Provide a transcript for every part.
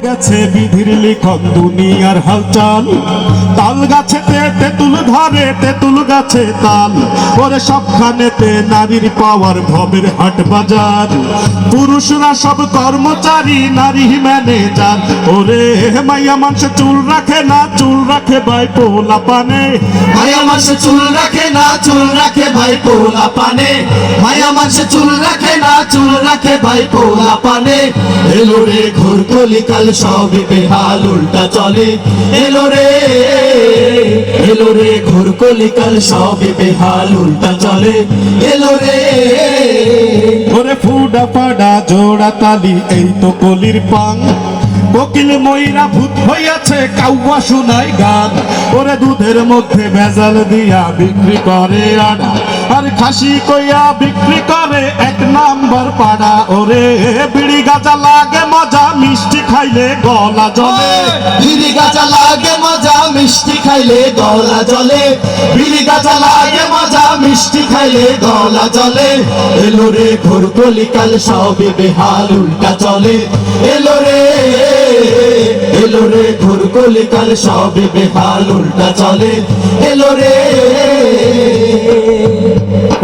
গেছে বিধির লিখন দুনিয়ার হালচাল। তাল গাছেতে তেঁতুল ধরে, তেঁতুল গাছে তাল, ওরে সবখানেতে নারীর পাওয়ার ভবের হাট বাজার। পুরুষরা সব কর্মচারী, নারী ম্যানেজার। ওরে মাইয়া মানুষ চুল রাখে না, চুল রাখে ভাই পোলা পানে। মায়া মানুষ চুল রাখে না, চুল রাখে ভাই পোলা পানে। মায়া মানুষ চুল রাখে না, চুল রাখে ভাই পোলা পানে। এলো রে ঘোর কলিকাল সবই বেহাল উল্টা চলে। এলো রে ঘোর কলিকাল সবই বেহাল উল্টা চলে। এলো রে ওরে ফুডা ফাডা জোড়া তালি, এই তো কলির পান। কোকিল ময়রা ভূত হইয়াছে, কাউয়া শোনায় গান। ওরে দুধের মধ্যে ভেজাল দিয়া বিক্রি করে আড়া, আর খাসি কইয়া বিক্রি করে এক নাম্বার পাড়া। ওরে বিড়ি গাঁজা লাগে মজা, মিষ্টি খাইলে গলা জ্বলে। বিড়ি গাঁজা লাগে মজা, মিষ্টি খাইলে গলা জ্বলে। বিড়ি গাঁজা লাগে মজা, মিষ্টি খাইলে গলা জ্বলে। এলো রে ঘোর কলিকাল সবই বেহাল উল্টা চলে। এলো রে ঘোর কলিকাল সবই বেহাল উল্টা চলে। এলো রে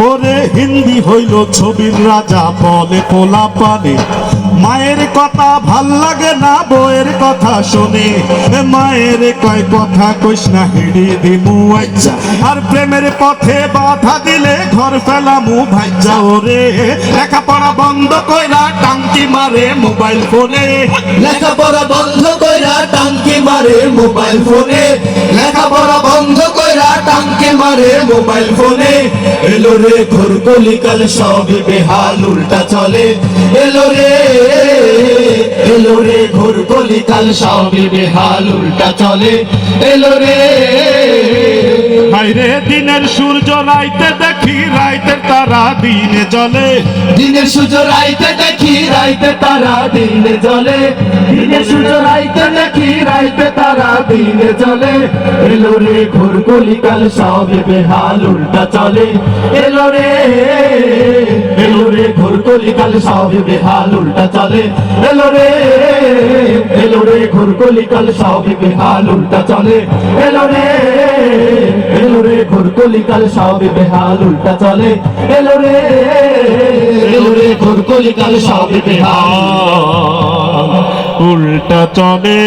ওরে হিন্দি হইল ছবির রাজা, বলে পোলা পানে। মায়ের কথা ভাল লাগে না, বউয়ের কথা শোনে। মায়ের কয় কথা কইস না, হিড়ি দিমু আচ্ছা, আর প্রেমের পথে বাধা দিলে ঘর ফেলামু ভাইজা। ওরে লেখাপড়া বন্ধ কইরা টাঙ্কি মারে মোবাইল ফোনে। লেখাপড়া বন্ধ কইরা টাঙ্কি মারে মোবাইল ফোনে। লেখাপড়া বন্ধ কইরা টাঙ্কি মারে মোবাইল ফোনে। এলো রে ঘোর কলিকাল সবই বেহাল উল্টা চলে। এলো রে ঘোর কলিকাল সবই বেহাল উল্টা চলে। এলো রে বাইরে দিনের সূর্য রাইতে দেখি, রাইতের তারা দিনে জ্বলে। দিনের সূর্য রাইতে দেখি, রাইতে তারা দিনে জ্বলে। দিনের সূর্য রাইতে দেখি, রাইতে তারা দিনে জ্বলে। এলো রে ঘোর কলিকাল সবই বেহাল উল্টা চলে। এলো রে ঘোর কলিকাল সবই বেহাল উল্টা চলে। এলো রে ঘোর কলিকাল সবই বেহাল উল্টা চলে। এলো রে ঘোর কলিকাল সবই বেহাল উল্টা চলে। এলো রে ঘোর কলিকাল সবই বেহাল উল্টা চলে।